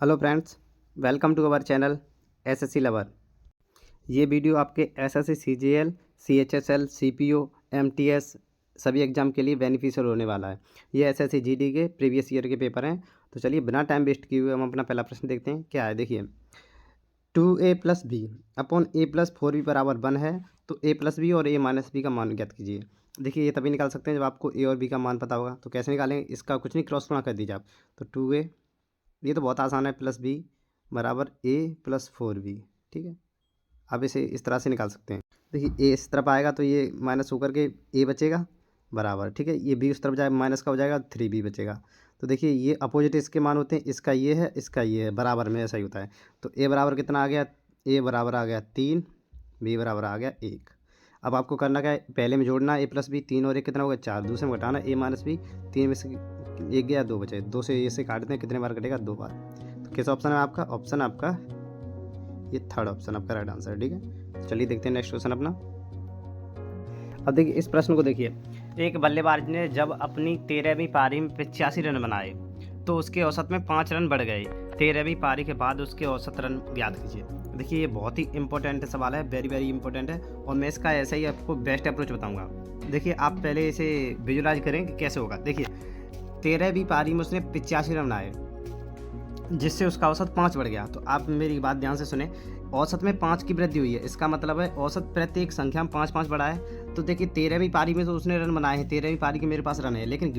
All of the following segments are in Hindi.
Hello friends, welcome to our channel SSC lover. ये वीडियो आपके SSC CGL, CHSL, CPO, MTS सभी एग्ज़ाम के लिए बेनिफिशियल होने वाला है। ये एसएससी जीडी के प्रीवियस ईयर के पेपर हैं। तो चलिए बिना टाइम वेस्ट किए हुए हम अपना पहला प्रश्न देखते हैं क्या है। देखिए, 2a प्लस बी अपॉन ए प्लस 4b बराबर 1 है। तो a प्लस बी और a माइनस बी का मान ज्ञात कीजिए। देखिए, ये तभी निकाल सकते हैं जब आपको a और b का मान पता होगा। तो कैसे निकालेंगे, इसका कुछ नहीं, क्रॉस गुणा कर दीजिए आप। तो 2a, ये तो बहुत आसान है, प्लस बी बराबर ए प्लस 4b। ठीक है, अब इसे इस तरह से निकाल सकते हैं। देखिए, ए इस तरफ आएगा तो ये माइनस होकर के ए बचेगा बराबर, ठीक है। ये बी उस तरफ जाए, माइनस का हो जाएगा, 3b बचेगा। तो देखिए, ये अपोजिट इसके मान होते हैं, इसका ये है, इसका ये है, बराबर में ऐसा ही होता है। तो ए बराबर कितना आ गया, ए बराबर आ गया 3, बी बराबर आ गया 1। अब आपको करना क्या है, पहले में जोड़ना ए प्लस बी, 3 और 1 कितना होगा 4, दूसरे में घटाना ए माइनस बी, 3 में से 1 गया, 2 बचे, 2 से ए से काट दें, कितने बार कटेगा, 2 बार। तो किस ऑप्शन है आपका, ऑप्शन आपका ये थर्ड ऑप्शन आपका राइट आंसर है। ठीक है, चलिए देखते हैं नेक्स्ट क्वेश्चन अपना। अब देखिए इस प्रश्न को देखिए, एक बल्लेबाज ने जब अपनी 13वीं पारी में 85 रन बनाए तो उसके औसत में 5 रन बढ़ गए। 13वीं पारी के बाद उसके औसत रन याद कीजिए। देखिए, ये बहुत ही इंपॉर्टेंट सवाल है, वेरी वेरी इंपॉर्टेंट है, और मैं इसका ऐसा ही आपको बेस्ट अप्रोच बताऊंगा। देखिए, आप पहले इसे विजुलाइज करें कि कैसे होगा। देखिए, 13वीं पारी में उसने 85 रन बनाए जिससे उसका औसत 5 बढ़ गया। तो आप मेरी बात ध्यान से सुने, औसत में 5 की वृद्धि हुई है, इसका मतलब है औसत प्रत्येक संख्या में 5 5 बढ़ा है। तो देखिए, 13वीं पारी में तो उसने रन बनाए हैं, 13वीं पारी के मेरे पास रन है, लेकिन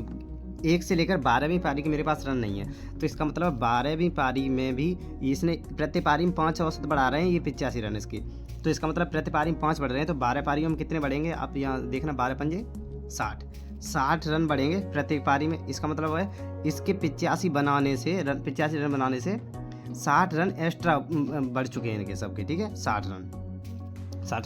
1 से लेकर 12वीं पारी के मेरे पास रन नहीं है। तो इसका मतलब 12वीं पारी में भी इसने प्रति पारी में 5 औसत बढ़ा रहे हैं, ये 85 रन इसकी। तो इसका मतलब प्रति पारी में 5 बढ़ रहे हैं, तो 12 पारी में कितने बढ़ेंगे, आप यहाँ देखना, 12 पंजे 60 रन बढ़ेंगे प्रत्येक पारी में। इसका मतलब है इसके 85 बनाने से 85 रन बनाने से 60 रन एक्स्ट्रा बढ़ चुके हैं इनके सबके। ठीक है, 60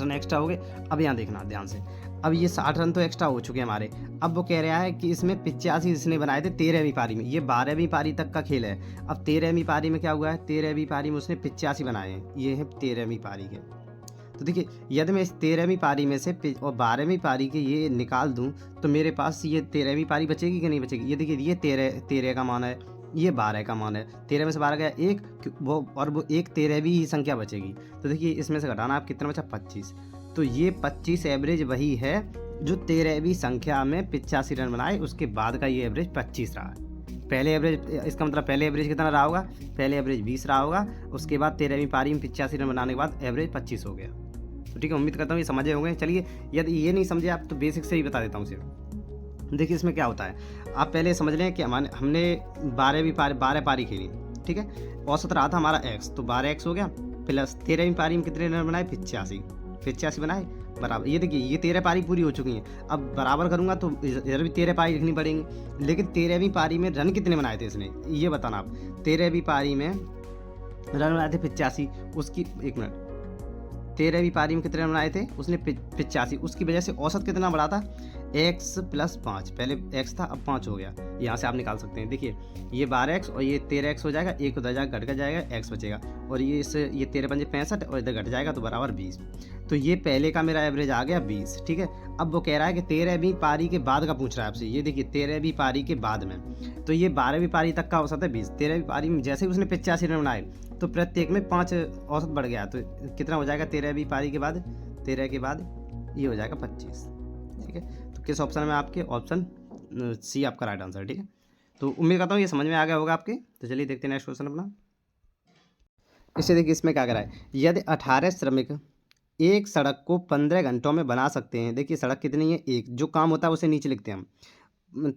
रन एक्स्ट्रा हो गए। अब यहाँ देखना ध्यान से, अब ये 60 रन तो एक्स्ट्रा हो चुके हैं हमारे। अब वो कह रहा है कि इसमें 85 इसने बनाए थे 13वीं पारी में, ये 12वीं पारी तक का खेल है। अब 13वीं पारी में क्या हुआ है, 13वीं पारी में उसने 85 बनाए हैं, ये है 13वीं पारी के। तो देखिए, यदि मैं इस 13वीं पारी में से और 12वीं पारी के ये निकाल दूं तो मेरे पास ये 13वीं पारी बचेगी कि नहीं बचेगी। ये देखिए, ये 13 का मान है, ये 12 का मान है, 13 में से 12 गया 1, वो एक 13वीं ही संख्या बचेगी। तो देखिए, इसमें से घटाना आप, कितना बचा 25। तो ये 25 एवरेज वही है जो 13वीं संख्या में 85 रन बनाए, उसके बाद का ये एवरेज 25 रहा है। पहले एवरेज, इसका मतलब पहले एवरेज कितना रहा होगा, पहले एवरेज 20 रहा होगा, उसके बाद 13वीं पारी में 85 रन बनाने के बाद एवरेज 25 हो गया। तो ठीक है, उम्मीद करता हूँ ये समझे होंगे। चलिए, यदि ये नहीं समझे आप तो बेसिक से ही बता देता हूँ सिर्फ। देखिए, इसमें क्या होता है, आप पहले समझ लें कि हमने 12 पारी खेली। ठीक है, औसत रहा था हमारा x, तो 12x हो गया, प्लस 13वीं पारी में कितने रन बनाए, 85 बनाए बराबर। ये देखिए, ये 13 पारी पूरी हो चुकी हैं। अब बराबर करूंगा तो इधर भी 13 पारी लिखनी पड़ेंगी, लेकिन 13वीं पारी में रन कितने बनाए थे इसने, ये बताना आप। 13वीं पारी में रन बनाए थे 85, उसकी, एक मिनट, 13वीं पारी में कितने रन बनाए थे उसने 85, उसकी वजह से औसत कितना बढ़ा था, x प्लस 5, पहले x था अब 5 हो गया। यहाँ से आप निकाल सकते हैं। देखिए, ये 12x और ये 13x हो जाएगा, एक उधर जाएगा घट कर जाएगा, x बचेगा, और ये 13 पंजे 65 और इधर घट जाएगा तो बराबर 20। तो ये पहले का मेरा एवरेज आ गया 20। ठीक है, अब वो कह रहा है कि 13वीं पारी के बाद का पूछ रहा है आपसे। ये देखिए, 13वीं पारी के बाद में, तो ये 12वीं पारी तक का औसत है 20। 13वीं पारी में जैसे ही उसने 85 रन बनाए तो प्रत्येक में 5 औसत बढ़ गया, तो कितना हो जाएगा 13वीं पारी के बाद, 13 के बाद ये हो जाएगा 25। ठीक है, तो किस ऑप्शन में आपके, ऑप्शन सी आपका राइट आंसर। ठीक है, तो उम्मीद करता हूँ ये समझ में आ गया होगा आपके। तो चलिए देखते हैं नेक्स्ट क्वेश्चन अपना। इसे देखिए, इसमें क्या करा है, यदि 18 श्रमिक एक सड़क को 15 घंटों में बना सकते हैं। देखिए, सड़क कितनी है, एक, जो काम होता है उसे नीचे लिखते हैं हम।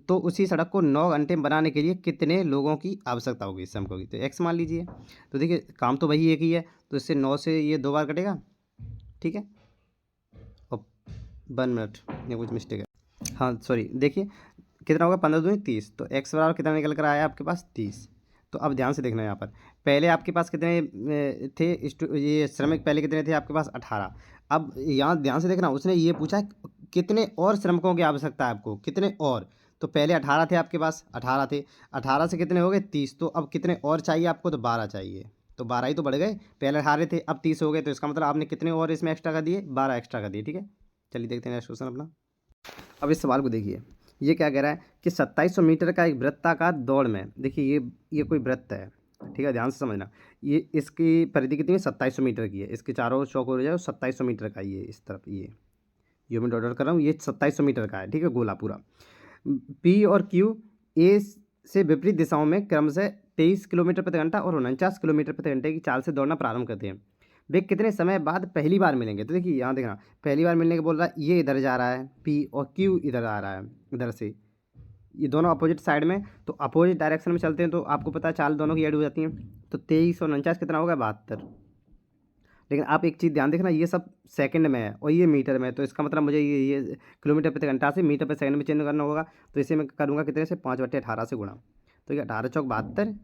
तो उसी सड़क को 9 घंटे में बनाने के लिए कितने लोगों की आवश्यकता होगी, श्रमिक होगी। तो x मान लीजिए। तो देखिए, काम तो वही एक ही है, तो इससे 9 से ये 2 बार कटेगा। ठीक है, और 1 मिनट, ये कुछ मिस्टेक है, हाँ सॉरी। देखिए, कितना होगा, 15 दूनी 30, तो x बराबर कितना निकल कर आया आपके पास 30। तो अब ध्यान से देखना, यहाँ पर पहले आपके पास कितने थे, ये श्रमिक पहले कितने थे आपके पास, 18। अब यहाँ ध्यान से देखना, उसने ये पूछा कितने और श्रमिकों की आवश्यकता है आपको, कितने और। तो पहले 18 थे आपके पास, 18 थे, 18 से कितने हो गए 30, तो अब कितने और चाहिए आपको, तो 12 चाहिए। तो 12 ही तो बढ़ गए, पहले 18 थे अब 30 हो गए, तो इसका मतलब आपने कितने और इसमें एक्स्ट्रा कर दिए, 12 एक्स्ट्रा कर दिए। ठीक है, चलिए देखते हैं नेक्स्ट क्वेश्चन अपना। अब इस सवाल को देखिए, ये क्या कह रहा है कि 2700 मीटर का एक वृत्ताकार दौड़ में, देखिए ये कोई वृत्त है, ठीक है, ध्यान से समझना। ये इसकी परिधि कितनी है, 2700 मीटर की है। इसके चारों चौक हो जाए 2700 मीटर का, ये इस तरफ ये जो मैं ऑर्डर कर रहा हूँ ये 2700 मीटर का है। ठीक है, गोला पूरा। पी और क्यू ए से विपरीत दिशाओं में क्रमशः 23 किलोमीटर प्रति घंटा और 49 किलोमीटर प्रति घंटे की चाल से दौड़ना प्रारंभ करते हैं। वे कितने समय बाद पहली बार मिलेंगे? तो देखिए यहाँ देखना, पहली बार मिलने के बोल रहा है, ये इधर जा रहा है पी और क्यू इधर आ रहा है, इधर से ये दोनों अपोजिट साइड में, तो अपोजिट डायरेक्शन में चलते हैं तो आपको पता है चाल दोनों की ऐड हो जाती हैं। तो 23 और 49 कितना होगा, 72। लेकिन आप एक चीज़ ध्यान देखना, ये सब सेकंड में है और ये मीटर में है, तो इसका मतलब मुझे ये किलोमीटर प्रति घंटा से मीटर प्रति सेकंड में चेंज करना होगा। तो इसे मैं करूँगा कितने से, 5/18 से गुणा। तो ये 18 चौक 72,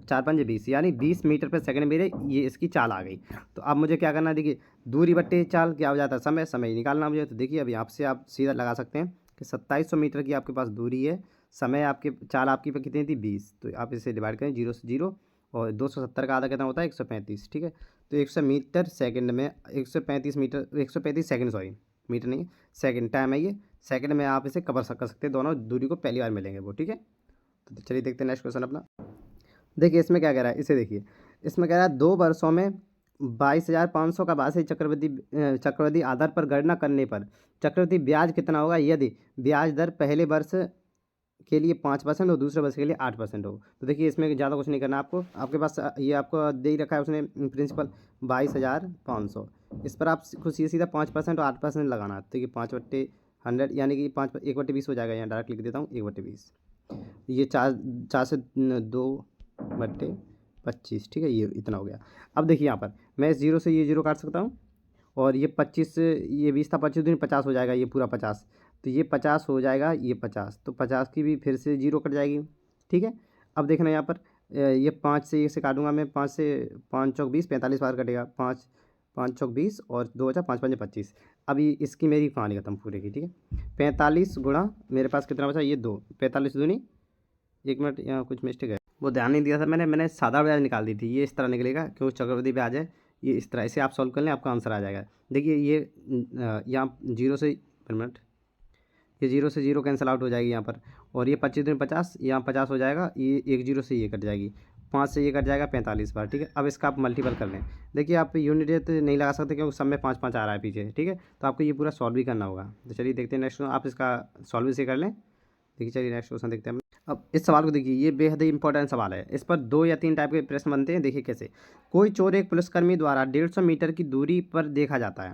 4 5 20, यानी 20 मीटर प्रति सेकंड मेरे ये इसकी चाल आ गई। तो अब मुझे क्या करना है, देखिए दूरी बट्टे चाल क्या हो जाता है, समय, समय निकालना मुझे। तो देखिए अभी आपसे आप सीधा लगा सकते हैं कि 2700 मीटर की आपके पास दूरी है, समय आपके चाल आपकी पे कितनी थी, 20। तो आप इसे डिवाइड करें 0 से 0, और 270 का आधा कितना होता है, 135। ठीक है, तो 100 मीटर सेकंड में 135 मीटर, 135 सेकंड, सॉरी मीटर नहीं सेकंड, टाइम है ये, सेकंड में आप इसे कवर कर सकते हैं, दोनों दूरी को पहली बार मिलेंगे वो। ठीक है, तो चलिए देखते हैं नेक्स्ट क्वेश्चन अपना। देखिए इसमें क्या कह रहा है, इसे देखिए, इसमें कह रहा है 2 वर्षों में 22,500 का वार्षिक चक्रवृद्धि आधार पर गणना करने पर चक्रवृद्धि ब्याज कितना होगा यदि ब्याज दर पहले वर्ष के लिए 5% और दूसरे वर्ष के लिए 8% हो। तो देखिए इसमें ज़्यादा कुछ नहीं करना आपको, आपके पास ये आपको दे ही रखा है उसने प्रिंसिपल 22,500, इस पर आप खुद सीधा 5% और 8% लगाना है। तो ये 5/100 यानी कि 1/20 हो जाएगा, यहाँ डायरेक्ट लिख देता हूँ 1/20। ये 4 से 2/25। ठीक है, ये इतना हो गया। अब देखिए यहाँ पर मैं 0 से ये 0 काट सकता हूँ, और ये 25 से ये 20 था, 25 दूनी 50 हो जाएगा, ये पूरा 50। तो ये 50 हो जाएगा, ये 50, तो 50 की भी फिर से 0 कट जाएगी। ठीक है, अब देखना यहाँ पर ये 5 से 1 से काटूंगा मैं, 5 से 5 चौक 20, 45 बार कटेगा, 5 5 चौक 20 और 2 बचा 5 5 25। अभी इसकी मेरी कहानी खत्म पूरे की। ठीक है, 45 गुणा मेरे पास कितना बचा, ये 2, 45 दूनी, 1 मिनट यहाँ कुछ मिस्टेक है, वो ध्यान नहीं दिया था मैंने सादा ब्याज निकाल दी थी, ये इस तरह निकलेगा क्योंकि चक्रवृद्धि ब्याज है, ये इस तरह। इसे आप सॉल्व कर लें, आपका आंसर आ जाएगा। देखिए ये यहाँ 0 से, 1 मिनट, ये 0 से 0 कैंसिल आउट हो जाएगी यहाँ पर, और ये 25 दूनी 50, यहाँ 50 हो जाएगा, ये 1 0 से ये कट जाएगी, 5 से ये कट जाएगा 45 बार। ठीक है, अब इसका आप मल्टीपल कर लें। देखिए आप यूनिट नहीं लगा सकते क्योंकि सब में 5 5 आ रहा है पीछे। ठीक है, तो आपको ये पूरा सॉल्व भी करना होगा। तो चलिए देखते हैं नेक्स्ट, आप इसका सॉल्व इसे कर लें। देखिए चलिए नेक्स्ट क्वेश्चन देखते हैं। अब इस सवाल को देखिए, ये बेहद ही इंपॉर्टेंट सवाल है। इस पर 2 या 3 टाइप के प्रश्न बनते हैं। देखिए कैसे, कोई चोर एक पुलिसकर्मी द्वारा 150 मीटर की दूरी पर देखा जाता है।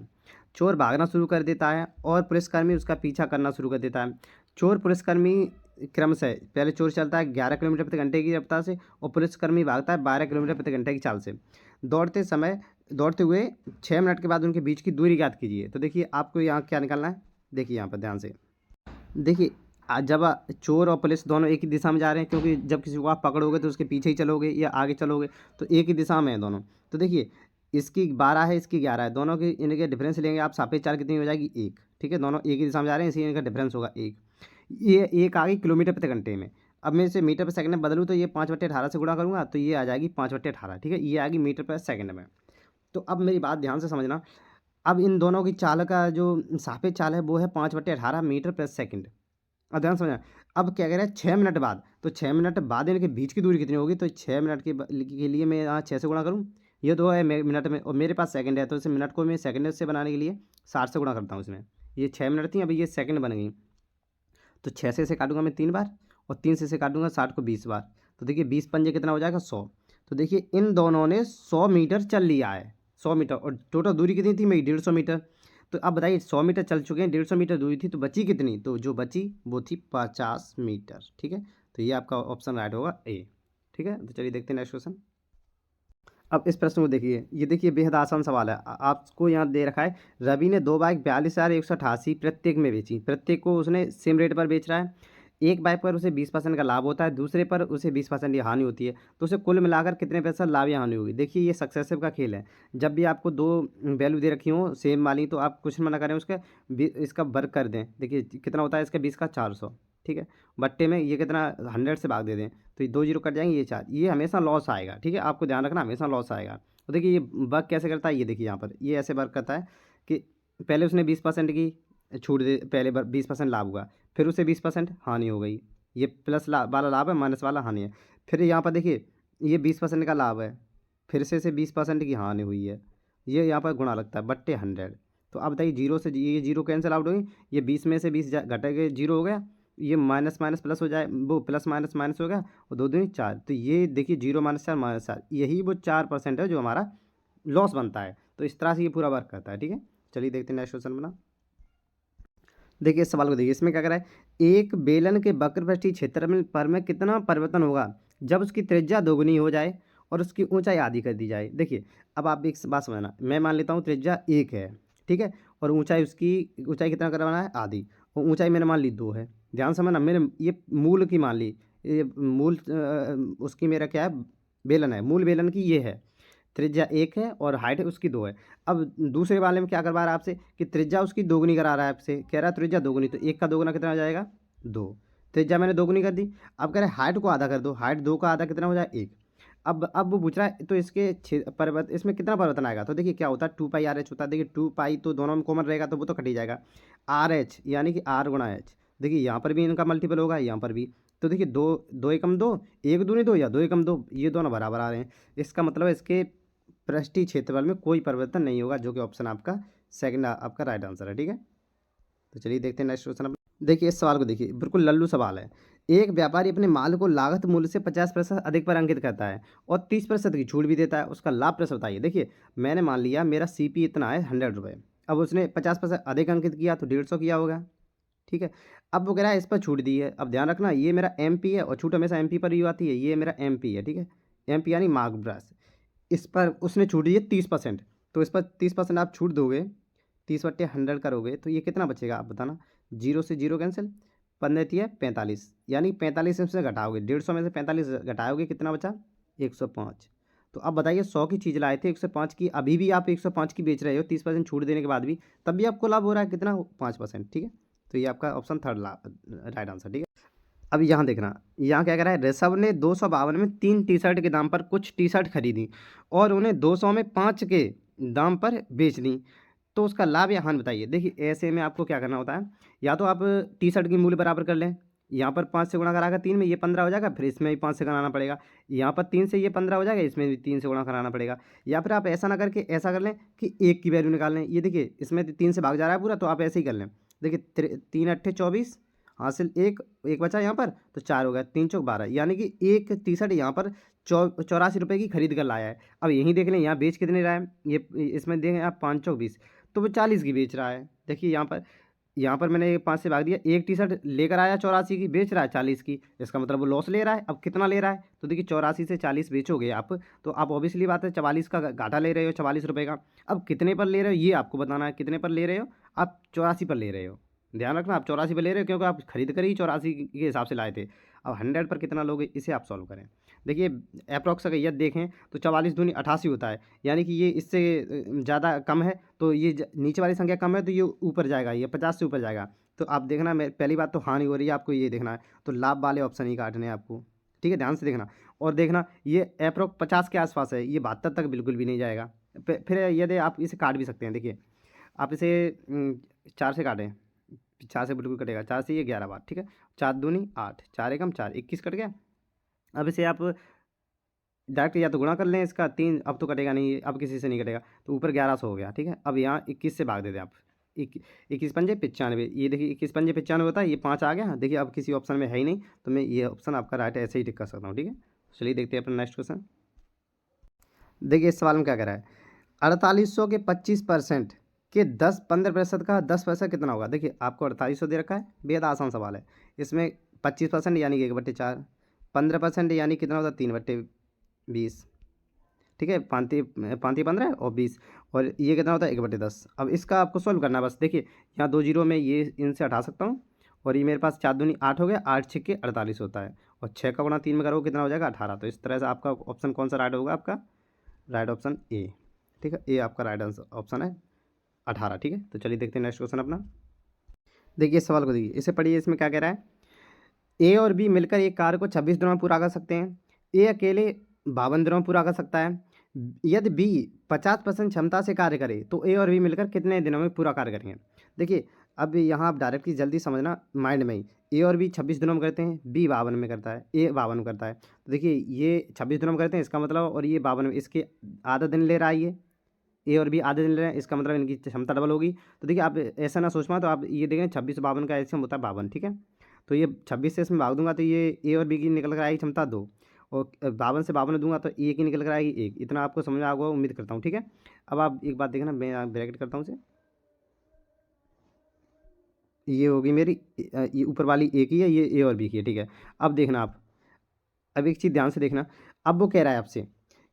चोर भागना शुरू कर देता है और पुलिसकर्मी उसका पीछा करना शुरू कर देता है। चोर पुलिसकर्मी क्रमशः, पहले चोर चलता है 11 किलोमीटर प्रति घंटे की रफ्तार से और पुलिसकर्मी भागता है 12 किलोमीटर प्रति घंटे की चाल से। दौड़ते हुए 6 मिनट के बाद उनके बीच की दूरी ज्ञात कीजिए। तो देखिए आपको यहाँ क्या निकालना है, देखिए यहाँ पर ध्यान से देखिए, जब चोर और पुलिस दोनों एक ही दिशा में जा रहे हैं, क्योंकि जब किसी को आप पकड़ोगे तो उसके पीछे ही चलोगे या आगे चलोगे, तो एक ही दिशा में है दोनों। तो देखिए इसकी 12 है, इसकी 11 है, दोनों की इनके डिफरेंस लेंगे आप, सापेक्ष चाल कितनी हो जाएगी, 1। ठीक है, दोनों एक ही दिशा में जा रहे हैं, इसलिए इनका डिफरेंस होगा 1। ये एक आ गई किलोमीटर प्रति घंटे में। अब मैं इसे मीटर पर सेकंड में बदलूँ तो ये 5/18 से गुणा करूँगा तो ये आ जाएगी 5/18। ठीक है, ये आ गई मीटर पर सेकंड में। तो अब मेरी बात ध्यान से समझना, अब इन दोनों की चाल का जो सापेक्ष चाल है वो है 5/18 मीटर पर सेकंड। अब ध्यान समझना, अब क्या कह रहा है 6 मिनट बाद, तो 6 मिनट बाद इनके बीच की दूरी कितनी होगी, तो 6 मिनट के लिए मैं यहाँ 6 से गुणा करूँ, ये तो है मिनट में और मेरे पास सेकंड है, तो इसे मिनट को मैं सेकंड से बनाने के लिए 60 से गुणा करता हूँ इसमें। ये 6 मिनट थी, अभी ये सेकंड बन गई, तो 6 से इसे काटूंगा मैं 3 बार और 3 से इसे काटूंगा 60 को 20 बार। तो देखिए 20 पंजे कितना हो जाएगा, 100। तो देखिए इन दोनों ने 100 मीटर चल लिया है, 100 मीटर, और टोटल दूरी कितनी थी मेरी, 150 मीटर। तो अब बताइए 100 मीटर चल चुके हैं, 150 मीटर दूरी थी, तो बची कितनी, तो जो बची वो थी 50 मीटर। ठीक है, तो ये आपका ऑप्शन राइट होगा ए। ठीक है, तो चलिए देखते हैं नेक्स्ट क्वेश्चन। अब इस प्रश्न को देखिए, ये देखिए बेहद आसान सवाल है। आपको यहाँ दे रखा है, रवि ने 2 बाइक 42,188 प्रत्येक में बेची, प्रत्येक को उसने सेम रेट पर बेच रहा है। एक बाइक पर उसे 20% का लाभ होता है, दूसरे पर उसे 20% की हानि होती है, तो उसे कुल मिलाकर कितने पैसा लाभ या हानि होगी। देखिए ये सक्सेसिव का खेल है, जब भी आपको 2 वैल्यू दे रखी हो सेम वाली, तो आप कुछ मना करें उसका इसका वर्क कर दें। देखिए कितना होता है इसका 20 का 400। ठीक है, बट्टे में ये कितना 100 से भाग दे दें, तो ये 2 जीरो कट जाएंगे, ये 4, ये हमेशा लॉस आएगा। ठीक है, आपको ध्यान रखना हमेशा लॉस आएगा। तो देखिए ये वर्क कैसे करता है, ये देखिए यहाँ पर ये ऐसे वर्क करता है कि पहले उसने 20% की छूट दे, पहले 20% लाभ हुआ, फिर उसे 20% हानि हो गई, ये प्लस वाला लाभ है, माइनस वाला हानि है। फिर यहाँ पर देखिए ये 20% का लाभ है, फिर से 20% की हानि हुई है, ये यहाँ पर गुणा लगता है बट्टे 100। तो अब बताइए जीरो से ये जीरो कैंसिल आउट होगी, ये 20 में से 20 घटेगा, जीरो हो गया, ये माइनस माइनस प्लस हो जाए, वो प्लस माइनस माइनस हो गया, और दो दूनी 4। तो ये देखिए 0 -4 -4, यही वो 4% है जो हमारा लॉस बनता है। तो इस तरह से ये पूरा वर्क करता है। ठीक है, चलिए देखते हैं नेक्स्ट क्वेश्चन बना। देखिए इस सवाल को देखिए, इसमें क्या करा है, एक बेलन के वक्रपृष्ठीय क्षेत्र पर में कितना परिवर्तन होगा जब उसकी त्रिज्या दोगुनी हो जाए और उसकी ऊंचाई आधी कर दी जाए। देखिए अब आप एक बात समझना, मैं मान लेता हूँ त्रिज्या 1 है, ठीक है, और ऊंचाई कितना करवाना है, आधी, और ऊंचाई मैंने मान ली 2 है। ध्यान से समझना, मैंने ये मूल की मान ली, ये मूल उसकी मेरा क्या है, बेलन है, मूल बेलन की ये है, त्रिज्या 1 है और हाइट उसकी 2 है। अब दूसरे वाले में क्या करवा रहा है आपसे कि त्रिज्या उसकी दोगुनी करा रहा है, आपसे कह रहा है त्रिज्या दोगुनी, तो 1 का दोगुना कितना हो जाएगा, 2। त्रिज्या मैंने दोगुनी कर दी। अब कह रहे हैं हाइट को आधा कर दो, हाइट 2 का आधा कितना हो जाए, 1। अब वो पूछ रहा है तो इसके इसमें कितना परिवर्तन आएगा। तो देखिए क्या होता है, 2π/h होता है। देखिए 2π तो दोनों में कॉमन रहेगा तो वो तो कट ही जाएगा, RH यानी कि R/H। देखिए यहाँ पर भी इनका मल्टीपल होगा, यहाँ पर भी। तो देखिए 2 एकम 2, 1 दूनी 2 या 2 एकम 2, ये दोनों बराबर आ रहे हैं। इसका मतलब है इसके पृष्ठीय क्षेत्रफल में कोई परिवर्तन नहीं होगा, जो कि ऑप्शन आपका सेकंड आपका राइट आंसर है। ठीक है, तो चलिए देखते हैं नेक्स्ट क्वेश्चन। देखिए इस सवाल को देखिए, बिल्कुल लल्लू सवाल है। एक व्यापारी अपने माल को लागत मूल्य से 50% अधिक पर अंकित करता है और 30% की छूट भी देता है, उसका लाभ प्रश्न बताइए। देखिए मैंने मान लिया मेरा CP इतना है 100 रुपये, अब उसने 50% अधिक अंकित किया तो 150 किया होगा। ठीक है, अब वो कह रहा है इस पर छूट दी है। अब ध्यान रखना ये मेरा MP है और छूट हमेशा MP पर ही आती है, ये मेरा MP है। ठीक है, MP यानी मार्क ब्रश, इस पर उसने छूट दी है 30%, तो इस पर 30% आप छूट दोगे, 30/100 करोगे तो ये कितना बचेगा आप बताना। 0 से 0 कैंसिल, 15 × 45, यानी 45 से घटाओगे, 150 में से 45 घटाओगे, कितना बचा, 105। तो अब बताइए 100 की चीज़ लाए थे, 105 की अभी भी आप 105 की बेच रहे हो 30% छूट देने के बाद भी, तब भी आपको लाभ हो रहा है कितना, 5%। ठीक है, तो ये आपका ऑप्शन थर्ड राइट आंसर। ठीक है, अब यहाँ देखना, यहाँ क्या कह रहा है, ऋषभ ने 252 में 3 टी-शर्ट के दाम पर कुछ टी-शर्ट खरीदी और उन्हें 200 में 5 के दाम पर बेच दी, तो उसका लाभ या हानि बताइए। देखिए ऐसे में आपको क्या करना होता है, या तो आप टी-शर्ट की मूल्य बराबर कर लें, यहाँ पर 5 से गुणा कराकर 3 में ये 15 हो जाएगा, फिर इसमें भी 5 से कराना पड़ेगा, यहाँ पर 3 से ये 15 हो जाएगा, इसमें भी 3 से गुणा कराना पड़ेगा। या फिर आप ऐसा ना करके ऐसा कर लें कि 1 की वैल्यू निकाल लें। ये देखिए इसमें 3 से भाग जा रहा है पूरा, तो आप ऐसे ही कर लें। देखिए 3 × 8 = 24, हासिल एक बचा यहाँ पर, तो 4 हो गया, 3 × 4 = 12, यानी कि एक टी-शर्ट यहाँ पर 84 रुपये की खरीद कर लाया है। अब यहीं देख लें यहाँ बेच कितने रहा है, ये इसमें देखें आप 5 × 20, तो वो 40 की बेच रहा है। देखिए यहाँ पर मैंने 5 से भाग दिया, एक टी-शर्ट लेकर आया 84 की, बेच रहा है 40 की, इसका मतलब वो लॉस ले रहा है। अब कितना ले रहा है, तो देखिए 84 से 40 बेचोगे आप, तो आप ऑब्वियसली बात है 44 का घाटा ले रहे हो, 44 रुपये का। अब कितने पर ले रहे हो ये आपको बताना है, कितने पर ले रहे हो आप, 84 पर ले रहे हो। ध्यान रखना आप 84 पर ले रहे हो, क्योंकि आप खरीद कर ही 84 के हिसाब से लाए थे। अब 100 पर कितना लोगे, इसे आप सॉल्व करें। देखिए अप्रॉक्स अगर यह देखें तो 44 दूनी 88 होता है, यानी कि ये इससे ज़्यादा कम है, तो ये नीचे वाली संख्या कम है तो ये ऊपर जाएगा, ये 50 से ऊपर जाएगा। तो आप देखना, मैं पहली बात तो हानि हो रही है, आपको ये देखना है, तो लाभ वाले ऑप्शन ही काटने हैं आपको। ठीक है, ध्यान से देखना और देखना, ये अप्रॉक्स 50 के आसपास है, ये 72 तक बिल्कुल भी नहीं जाएगा। फिर यदि आप इसे काट भी सकते हैं। देखिए आप इसे 4 से काटें, 4 से बिल्कुल कटेगा, 4 से ये 11 बार। ठीक है, 4 दूनी 8, 4 एकम 4, 21 कट गया। अब इसे आप डायरेक्ट या तो गुणा कर लें इसका 3, अब तो कटेगा नहीं, अब किसी से नहीं कटेगा, तो ऊपर 1100 हो गया। ठीक है, अब यहाँ 21 से भाग दे दें आप, 21 पंजे 95, ये देखिए 21 पंजे 95 होता है, ये 5 आ गया। देखिए अब किसी ऑप्शन में है ही नहीं, तो मैं ये ऑप्शन आपका राइट ऐसे ही टिक कर सकता हूँ। ठीक है, चलिए देखते हैं अपना नेक्स्ट क्वेश्चन। देखिए इस सवाल में क्या कह रहा है, 4800 के 25% के 15% का 10% कितना होगा। देखिए आपको 4800 दे रखा है, बेहद आसान सवाल है। इसमें 25% यानी कि 1/4, 15% यानी कितना होता है, 3/20। ठीक है, 5 15 और 20, और ये कितना होता है, 1/10। अब इसका आपको सॉल्व करना है बस। देखिए यहाँ 2 जीरो में ये इनसे हटा सकता हूँ, और ये मेरे पास 4 दूनी 8 हो गया, 8 6 के 48 होता है, और 6 का गुणा 3 में करोगे कितना हो जाएगा, 18। तो इस तरह से आपका ऑप्शन कौन सा राइट होगा, आपका राइट ऑप्शन ए। ठीक है, ए आपका राइट आंसर ऑप्शन है 18। ठीक है, तो चलिए देखते हैं नेक्स्ट क्वेश्चन अपना। देखिए इस सवाल को देखिए, इसे पढ़िए, इसमें क्या कह रहा है, ए और बी मिलकर एक कार्य को 26 दिनों में पूरा कर सकते हैं, ए अकेले 52 दिनों में पूरा कर सकता है। यदि बी 50% क्षमता से कार्य करे तो ए और बी मिलकर कितने दिनों में पूरा कार्य करेंगे। देखिए अब यहाँ आप डायरेक्टली जल्दी समझना माइंड में ही, ए और बी 26 दिनों में करते हैं, बी 52 में करता है, ए 52 में करता है। तो देखिए ये 26 दिनों में करते हैं, इसका मतलब, और ये 52 में, इसके आधा दिन ले रहा है ये, ए और बी आधे दिन ले रहे हैं, इसका मतलब इनकी क्षमता डबल होगी। तो देखिए आप ऐसा ना सोच पाएँ, तो आप ये देखें 26 52 का एलसीएम होता है 52, ठीक है। तो ये 26 से इसमें भाग दूंगा तो ये ए और बी की निकल कर आएगी क्षमता 2, और 52 से 52 दूंगा तो ए की निकल कर आएगी 1। इतना आपको समझ में आएगा उम्मीद करता हूँ, ठीक है। अब आप एक बात देखना, मैं ब्रैकेट करता हूँ इसे, ये होगी मेरी ये ऊपर वाली ए की है, ये ए और बी की है, ठीक है। अब देखना आप, अब एक चीज़ ध्यान से देखना, अब वो कह रहा है आपसे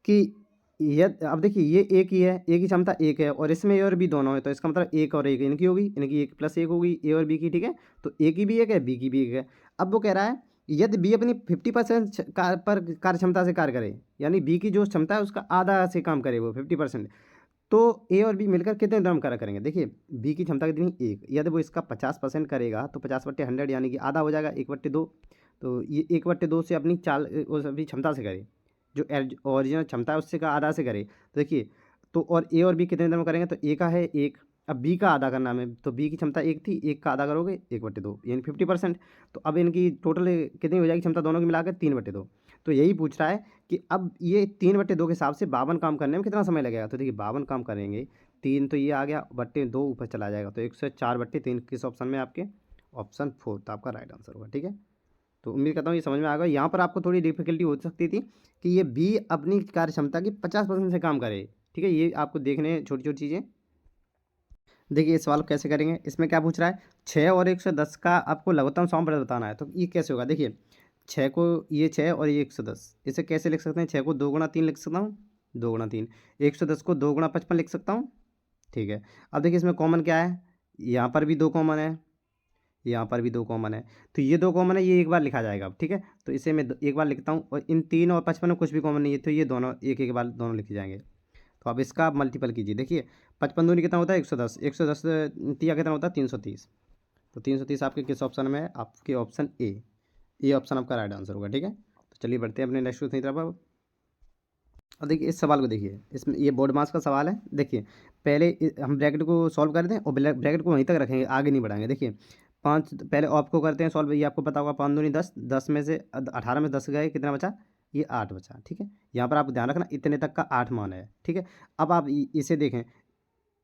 कि ये, अब देखिए ये ए की है, ए की क्षमता 1 है, और इसमें ए और बी दोनों है, तो इसका मतलब 1 और 1 इनकी होगी, इनकी 1 + 1 होगी ए और बी की, ठीक है। तो ए की भी 1 है, बी की भी 1 है। अब वो कह रहा है यदि बी अपनी 50% पर कार्य क्षमता से कार्य करे, यानी बी की जो क्षमता है उसका आधा से काम करे वो 50%, तो ए और बी मिलकर कितने दिनों में कार्य करेंगे। देखिए बी की क्षमता कितनी 1, यदि वो इसका 50% करेगा तो 50/100 यानी कि आधा हो जाएगा 1/2। तो ये 1/2 से अपनी चाल उस अपनी क्षमता से करे, जो ओरिजिनल क्षमता है उससे का आधा से करे। तो देखिए, तो और ए और बी कितने दिनों में करेंगे, तो ए का है 1, अब बी का आधा करना है, तो बी की क्षमता 1 थी, 1 का आधा करोगे 1/2 यानी 50%। तो अब इनकी टोटल कितनी हो जाएगी क्षमता दोनों की मिलाकर 3/2। तो यही पूछ रहा है कि अब ये 3/2 के हिसाब से 52 काम करने में कितना समय लगेगा। तो देखिए 52 काम करेंगे, 3 तो ये आ गया, बट्टे 2 ऊपर चला जाएगा, तो 104/3 किस ऑप्शन में, आपके ऑप्शन 4 तो आपका राइट आंसर होगा, ठीक है। तो उम्मीद करता हूँ ये समझ में आ गया। यहाँ पर आपको थोड़ी डिफिकल्टी हो सकती थी कि ये बी अपनी कार्य क्षमता की 50% से काम करे, ठीक है। ये आपको देखने छोटी छोटी चीज़ें। देखिए इस सवाल को कैसे करेंगे, इसमें क्या पूछ रहा है, 6 और 110 का आपको लघुत्तम सम बताना है। तो ये कैसे होगा, देखिए 6 को, ये 6 और ये 110, इसे कैसे लिख सकते हैं, 6 को 2 गुणा 3 लिख सकता हूँ, 2 गुणा 3, 110 को 2 गुणा 55 लिख सकता हूँ, ठीक है। अब देखिए इसमें कॉमन क्या है, यहाँ पर भी 2 कॉमन है, यहाँ पर भी 2 कॉमन है, तो ये 2 कॉमन है, ये एक बार लिखा जाएगा अब, ठीक है। तो इसे मैं एक बार लिखता हूँ, और इन 3 और 55 में कुछ भी कॉमन नहीं है, तो ये दोनों एक एक बार दोनों लिखे जाएंगे। तो अब इसका आप मल्टीपल कीजिए, देखिए 55 दूनी कितना होता है 110, 110 तिया कितना होता है 330। तो 330 आपके किस ऑप्शन में है, आपके ऑप्शन ए ऑप्शन आपका राइट आंसर होगा, ठीक है। तो चलिए बढ़ते हैं अपने नेक्स्ट क्वेश्चन की तरफ अब। और देखिए इस सवाल को देखिए, इसमें ये बोर्ड मास का सवाल है। देखिए पहले हम ब्रैकेट को सॉल्व कर दें और ब्रैकेट को वहीं तक रखेंगे, आगे नहीं बढ़ाएंगे। देखिए 5 पहले ऑफ को करते हैं सॉल्व, ये आपको पता होगा 5 दूनी 10, 10 में से 18 में 10 गए, कितना बचा, ये 8 बचा, ठीक है। यहाँ पर आप ध्यान रखना इतने तक का 8 मान है, ठीक है। अब आप इसे देखें,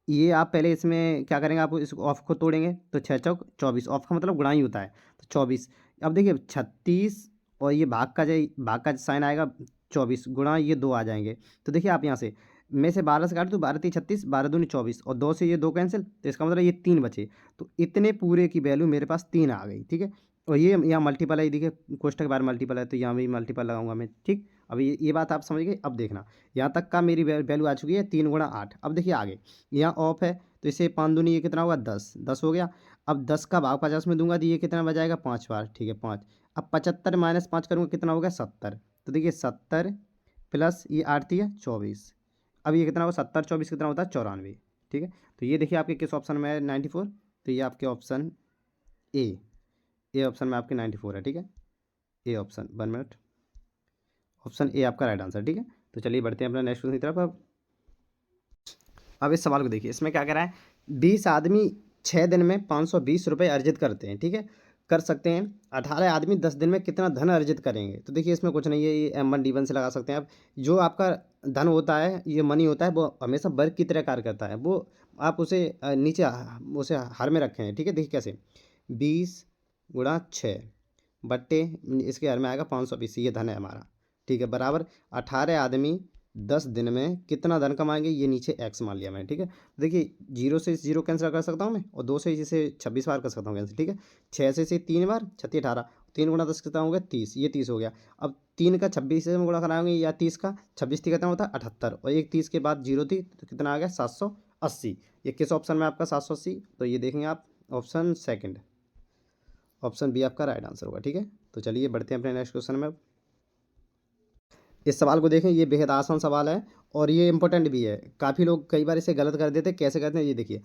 ये आप पहले इसमें क्या करेंगे, आप इस ऑफ को तोड़ेंगे, तो 6 चौक 24, ऑफ का मतलब गुणा ही होता है, तो 24। अब देखिए 36 और ये भाग का साइन आएगा, 24 गुणा ये 2 आ जाएंगे। तो देखिए आप यहाँ से, मैं से 12 से काट दूँ, 12 3 36, 12 दूनी 24, और 2 से ये 2 कैंसिल, तो इसका मतलब ये 3 बचे। तो इतने पूरे की वैल्यू मेरे पास 3 आ गई, ठीक है। और ये यहाँ मल्टीपल है, देखिए कोष्टक के बाहर मल्टीपल है, तो यहाँ भी मल्टीपल लगाऊंगा मैं, ठीक। अब ये बात आप समझ गए। अब देखना यहाँ तक का मेरी वैल्यू आ चुकी है 3 गुणा 8। अब देखिए आगे यहाँ ऑफ है, तो इसे 5 दूनी ये कितना होगा 10, 10 हो गया। अब 10 का भाग 50 में दूंगा तो ये कितना बजाएगा 5 बार, ठीक है 5। अब 75 - 5 करूँगा कितना होगा 70। तो देखिए 70 प्लस ये 8 थी 24। अब ये कितना होगा 70 24 कितना होता है 94, ठीक है। तो ये देखिए आपके किस ऑप्शन में है 94, तो ये आपके ऑप्शन ए ऑप्शन में आपके 94 है, ठीक है। A option, 1 minute, option A आपका राइट आंसर, ठीक है। तो चलिए बढ़ते हैं अपना नेक्स्ट क्वेश्चन की तरफ। अब इस सवाल को देखिए, इसमें क्या कह रहा है, 20 आदमी 6 दिन में 520 रुपये अर्जित करते हैं, ठीक है, कर सकते हैं। 18 आदमी 10 दिन में कितना धन अर्जित करेंगे। तो देखिए इसमें कुछ नहीं है, ये M1 D1 से लगा सकते हैं आप। जो आपका धन होता है, ये मनी होता है, वो हमेशा वर्ग की तरह कार्य करता है, वो आप उसे नीचे उसे हर में रखें, ठीक है। देखिए कैसे, 20 गुणा 6 बट्टे इसके हर में आएगा 520, ये धन है हमारा, ठीक है, बराबर 18 आदमी 10 दिन में कितना धन कमाएंगे, ये नीचे एक्स मान लिया मैंने, ठीक है। देखिए 0 से 0 कैंसिल कर सकता हूँ मैं, और 2 से इसे 26 बार कर सकता हूँ कैंसिल, ठीक है। 6 से इसे 3 बार, 36 18, 3 गुणा 10 कितना हो गया 30, ये 30 हो गया। अब 3 का 26 से गुणा कराएंगे, या 30 का 26 थी कितना होता है 78, और एक 30 के बाद 0 थी, तो कितना आ गया 780। ये किस ऑप्शन में आपका 780, तो ये देखेंगे आप ऑप्शन सेकेंड, ऑप्शन बी आपका राइट आंसर होगा, ठीक है। तो चलिए बढ़ते हैं अपने नेक्स्ट क्वेश्चन में। इस सवाल को देखें, ये बेहद आसान सवाल है और ये इंपॉर्टेंट भी है। काफ़ी लोग कई बार इसे गलत कर देते हैं, कैसे करते हैं ये देखिए,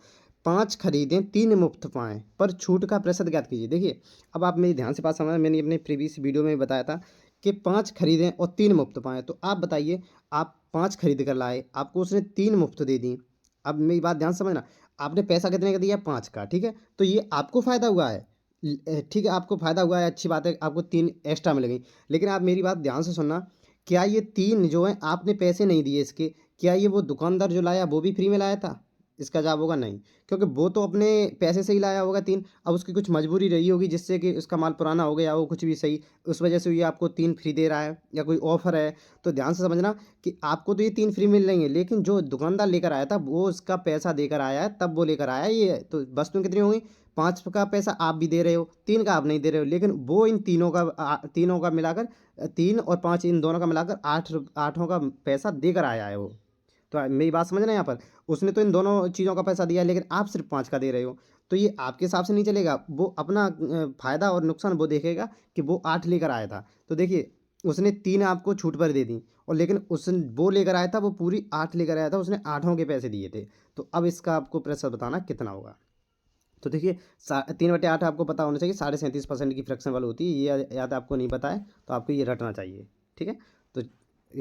5 खरीदें 3 मुफ्त पाएँ, पर छूट का प्रतिशत ज्ञात कीजिए। देखिए अब आप मेरी ध्यान से बात समझना, मैंने अपने प्रीवियस वीडियो में बताया था कि 5 खरीदें और 3 मुफ्त पाएँ। तो आप बताइए, आप 5 खरीद कर लाए, आपको उसने 3 मुफ्त दे दी। अब मेरी बात ध्यान से समझना, आपने पैसा कितने का दिया 5 का, ठीक है, तो ये आपको फ़ायदा हुआ है, ठीक है, आपको फ़ायदा हुआ है, अच्छी बात है, आपको 3 एक्स्ट्रा मिल गई। लेकिन आप मेरी बात ध्यान से सुनना, क्या ये 3 जो हैं आपने पैसे नहीं दिए इसके, क्या ये वो दुकानदार जो लाया वो भी फ्री में लाया था? इसका जवाब होगा नहीं, क्योंकि वो तो अपने पैसे से ही लाया होगा 3। अब उसकी कुछ मजबूरी रही होगी जिससे कि उसका माल पुराना हो गया हो, कुछ भी सही, उस वजह से ये आपको 3 फ्री दे रहा है या कोई ऑफ़र है। तो ध्यान से समझना कि आपको तो ये 3 फ्री मिल रही हैं, लेकिन जो दुकानदार लेकर आया था वो उसका पैसा देकर आया है, तब वो लेकर आया है ये। तो वस्तुएँ कितनी हो गई? 5 का पैसा आप भी दे रहे हो, 3 का आप नहीं दे रहे हो, लेकिन वो इन तीनों का मिलाकर 3 और 5 इन दोनों का मिलाकर 8 का पैसा देकर आया है वो। तो मेरी बात समझ रहे हैं यहाँ पर? उसने तो इन दोनों चीज़ों का पैसा दिया है, लेकिन आप सिर्फ़ 5 का दे रहे हो। तो ये आपके हिसाब से नहीं चलेगा, वो अपना फ़ायदा और नुकसान वो देखेगा कि वो 8 लेकर आया था। तो देखिए, उसने 3 आपको छूट पर दे दी, और लेकिन वो लेकर आया था, वो पूरी 8 लेकर आया था, उसने आठों के पैसे दिए थे। तो अब इसका आपको प्रतिशत बताना कितना होगा? तो देखिए, 3/8 आपको पता होना चाहिए, 37.5% की फ्रैक्शनल होती है, ये याद आपको नहीं पता है, तो आपको ये रटना चाहिए, ठीक है? तो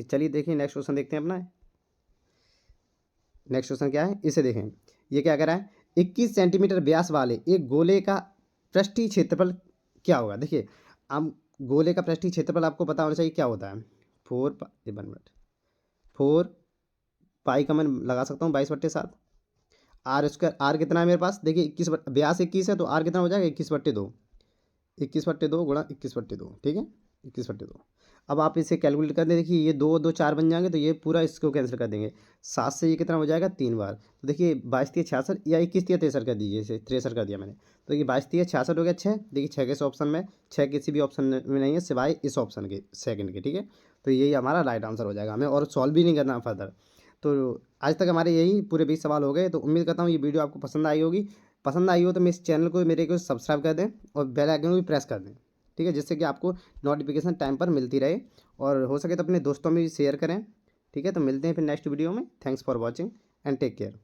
चलिए देखिए, नेक्स्ट क्वेश्चन देखते हैं अपना। नेक्स्ट क्वेश्चन क्या है, इसे देखें। ये क्या कह रहा है, 21 सेंटीमीटर व्यास वाले एक गोले का पृष्ठीय क्षेत्रफल क्या होगा? देखिए, अब गोले का पृष्ठीय क्षेत्रफल आपको पता होना चाहिए क्या होता है। 1 मिनट, 4 पाई का मैं लगा सकता हूँ 22/7। आर स्क्वायर, आर कितना है मेरे पास? देखिए, व्यास 21 है, तो आर कितना हो जाएगा? 21/2। 21/2 गुणा 21/2, ठीक है, 21/2। अब आप इसे कैलकुलेट कर दें, देखिए ये 2 2 4 बन जाएंगे, तो ये पूरा इसको कैंसिल कर देंगे। 7 से ये कितना हो जाएगा? 3 बार। तो देखिए 22×3 = 66, या 21×3 = 63 कर दीजिए, इसे 63 कर दिया मैंने। तो ये 22×3 = 66 हो गया 6। देखिए 6 किस ऑप्शन में? 6 किसी भी ऑप्शन में नहीं है सिवाय इस ऑप्शन के, सेकंड के, ठीक है। तो यही हमारा राइट आंसर हो जाएगा, हमें और सॉल्व भी नहीं करना फर्दर। तो आज तक हमारे यही पूरे 20 सवाल हो गए। तो उम्मीद करता हूँ ये वीडियो आपको पसंद आई होगी। पसंद आई हो तो मेरे इस चैनल को, मेरे को सब्सक्राइब कर दें, और बेल आइकन को भी प्रेस कर दें, ठीक है, जिससे कि आपको नोटिफिकेशन टाइम पर मिलती रहे, और हो सके तो अपने दोस्तों में भी शेयर करें, ठीक है। तो मिलते हैं फिर नेक्स्ट वीडियो में। Thanks for watching and take care.